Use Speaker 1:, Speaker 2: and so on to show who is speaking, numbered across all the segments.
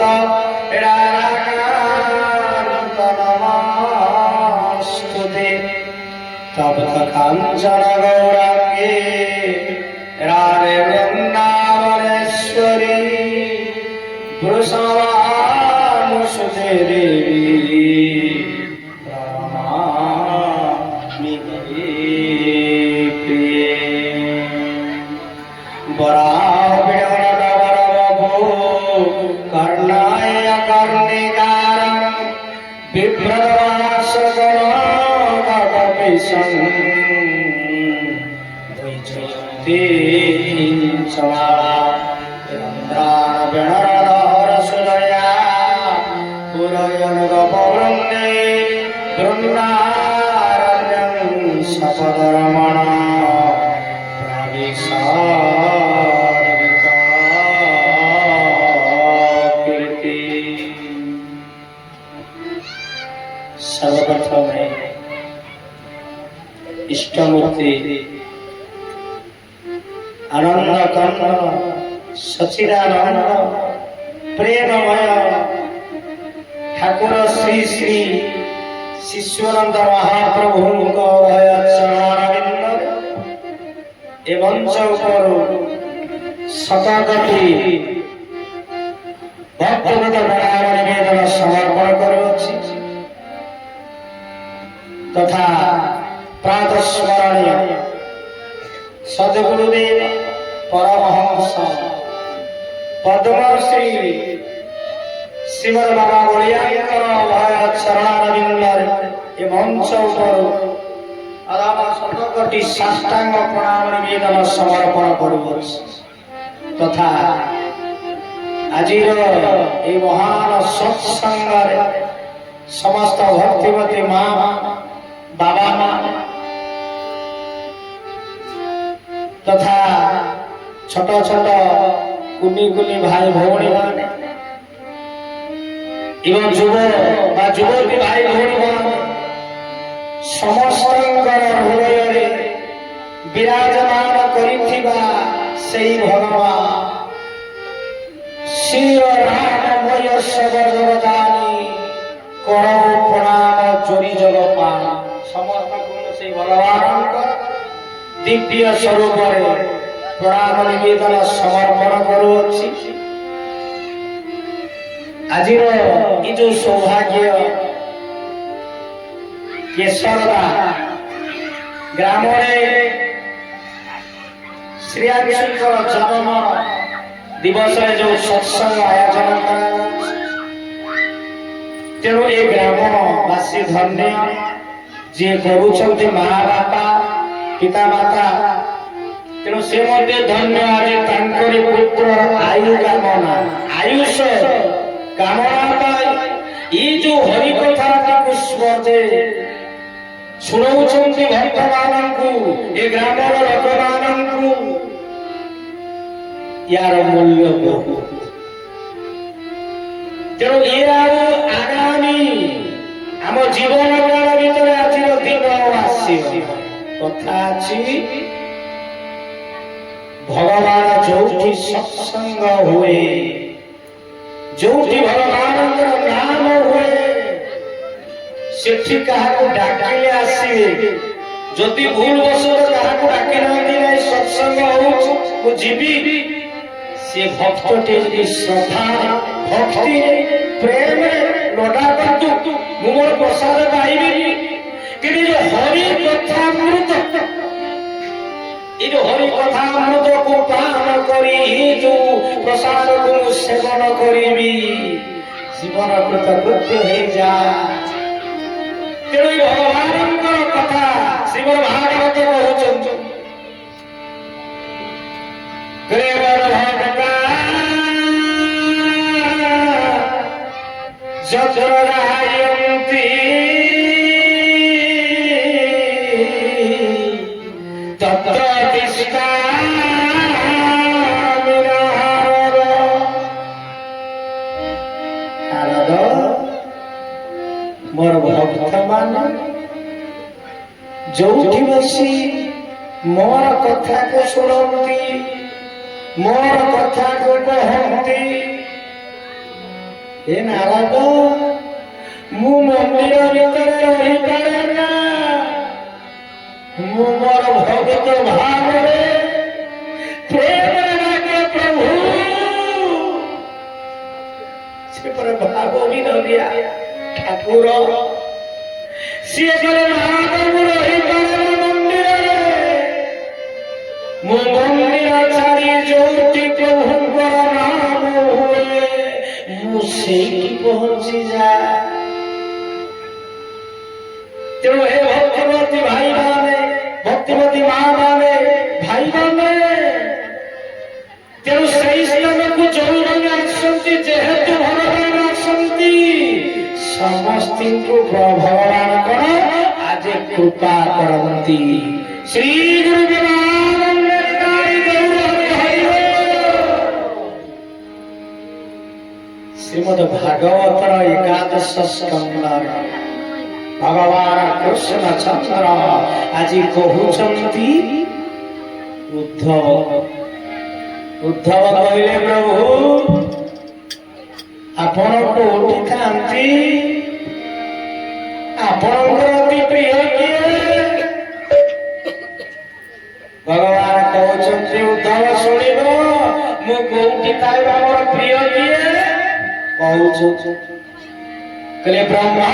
Speaker 1: অনন্ত রাধাকান্ত নমস্তুতে তপ্ত কাঞ্চন গৌরাঙ্গে রাধে বৃন্দাবনেশ্বরী বৃষভানুসুতে দেবী প্রণমামি প্রিয়ে कर्णाय कर्णिकारं बिभ्रदवासगणगणपिशं द्विजयन्ती चन्द्रानबिणरहरसुदया पुरयनुगपवृन्दे बृन्दारण्यं सपदरमण प्रविशा सर्वप्रथम इष्टमूर्ति आनंद कंद सचिदानंद प्रेममय ठाकुर श्री श्री शिष्यानंद महाप्रभु एवं शताकटी भक्तगत निवेदन समर्पण करुछि तथा प्रातः स्मरणीय सद्गुरुदेव परमहंस पद्मश्री श्रीमद बाबा बलियाकर भय चरणारविंदर ए मंच शतकोटि साष्टांग प्रणाम निवेदन समर्पण करुछि तथा आजिर ए महान सत्संग समस्त भक्तिवती माँ बाबा माँ तथा छोट छोट कुनी कुनी भाई भौणी माने एवं युवती भाई भौणी माने समस्त हृदय विराजमान करिथिबा सेई भगवान श्री राममय सबजगदानी करम प्रणाम चोरी जगपाल समस्त गुण से भगवान दिव्य स्वरूप प्रणाम निवेदन समर्पण करुछि आज जो सौभाग्य केशरदा ग्राम श्रीहरिशंकर जन्म दिवस जो सत्संग आयोजन करा तेणु ए ग्रामवासी धन्य जे करुछन्ति माँ बापा पिता माता तेणु से मध्य धन्य आज तांकरी पुत्र आयु कामना आयुष कामना पाई ये जो हरि कथा पुष्पते शुणाउछन्ति भक्त मानंकु ए ग्रामर लोक मानंकु यार मूल्य बहुत तेणु ये आगामी आम जीवन काल भीतर आज दिन कथा भगवान जो सत्संग हुए जो भगवान नाम हुए से डाकिले आसवे जदि भूल बस डाकी ना सत्संग हो जीवी से भक्तटे यदि श्रद्धा भक्ति प्रेम लड़ा करतु मोर प्रसाद पाइबे कि जो हरि कथामृत ये जो हरि कथामृत को पान करी जो प्रसाद को सेवन करी जीवन कृतकृत्य हो जा तेणु भगवान कथा श्रीमद भागवत कहते जत्रयन्ति तत्र तिष्ठामि नारद मोर भक्त मान जोठी बसी मोर कथा को सुनती मोर कथा को कहती हे नारद मु मंदिर भीतर रही पारे ना मु मोर भगत भाव रे प्रेम लागे प्रभु से पर भाव भी न दिया ठाकुर सी करे नारद मु रही पारे मंदिर रे मु मंदिर छाड़ी जोति प्रभु को नाम हुए मु सेठी पहुंची जा तेणु हे भक्तिमती भाई माने भक्तिमती माँ माने भाई माने तेणु सही समय को चौराने आसंती जेहेतु भगवान आसंती समस्त को भगवान करो आज कृपा करती श्री गुरु देवानंद श्रीमद भागवत एकादश स्कंद भगवान कृष्ण चंद्र आज कहते उद्धव कहले प्रभु आपण कोठी थांती आपणकर अति प्रिय किए भगवान कहते उद्धव शुणिब मु कोठी थाई मोर प्रिय किए कहले ब्रह्मा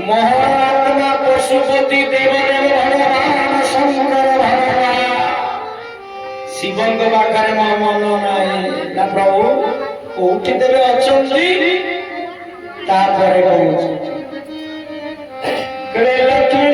Speaker 1: महात्मा पशुपति देवदेव भगवान शंकर भगवान शिवंग पाखे मो मन नाई ना प्रभु कोठी देवे अछंती तापरे कहूछ कले लक्ष्मी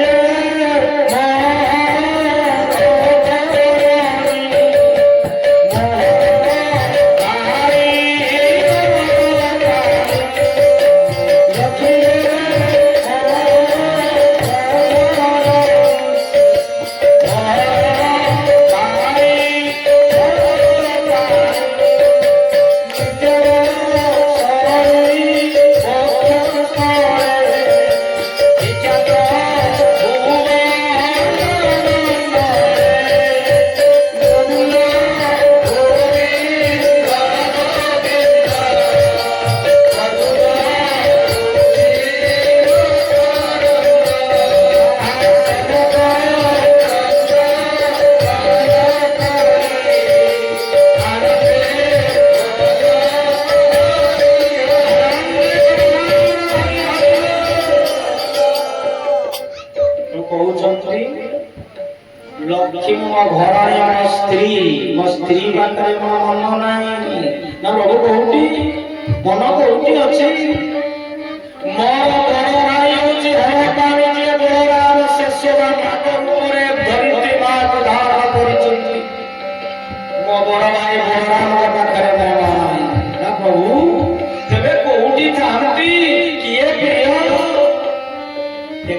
Speaker 1: लक्ष्मी मो घर मो स्त्री पाखे मो मन नाई ना प्रभु कहती मन कहती अच्छे मोर बड़ भाई हूँ भगवान जी बलराम शेष धरित्री माँ को धारण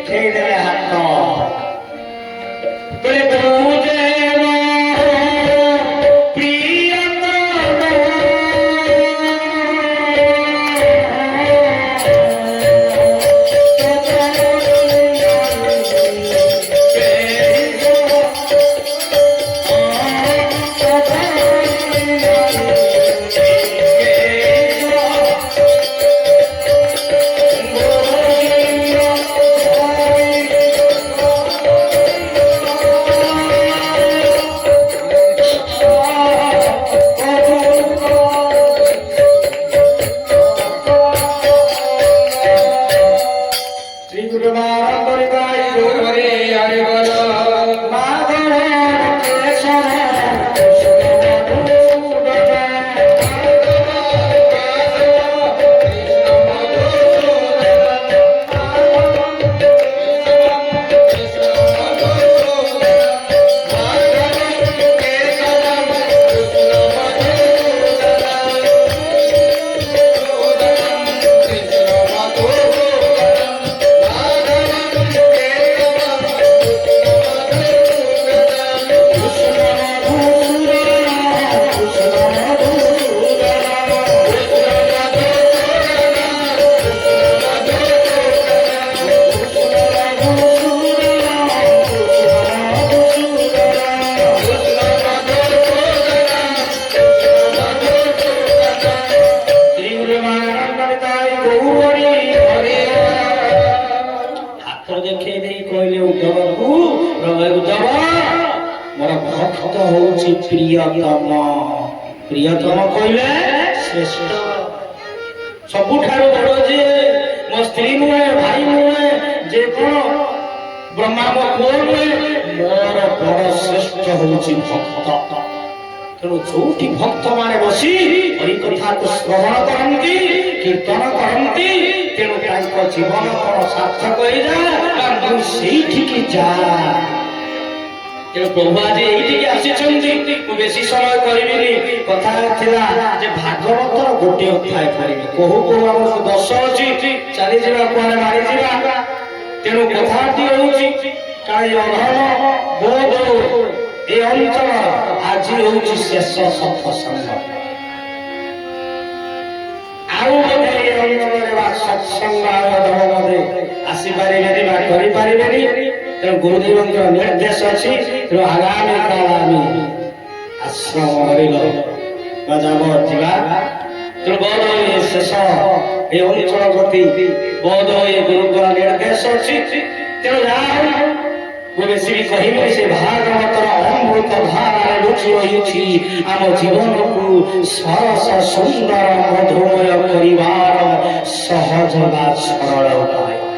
Speaker 1: ଦେଖେଇ ଦେଲେ ହାତ ବୋଲେ ତୁ ଯେ प्रियतम कहले श्रेष्ठ सबुठार बड़ जे मो स्त्री नुहे भाई नुहे जे कोन ब्रह्मा मो पुओ नुहे मोर बड़ श्रेष्ठ होउची भक्त तेणु जोठी भक्त माने बसी हरि कथा को श्रवण करंती कीर्तन करंती तेणु तांको जीवन कोन सार्थक होई जा तू सेठी की जा तेणु प्रभु आज ये आसी बेसी समय करी कथा भागवतर गोटे अध्याय करी कहू कहू आम 10 अच्छी चली जा मारी जा तेणु कथाटी हूँ बोध ये अंचल आज हूँ शेष सत्संग सत्संग आसीपारे तेणु गुरुदेव निर्देश अच्छी तेणु आगामी काल आश्रम हरिल गजाब तेणु बोध हुए शेष ये अंचल प्रति बोध हुए गुरुकुल निर्देश अच्छी तेणु बेसी भी कह से भागवतर अमृत धारा लुचि रही आम जीवन को सरस सुंदर मधुमय परिवार सहज सरल उपाय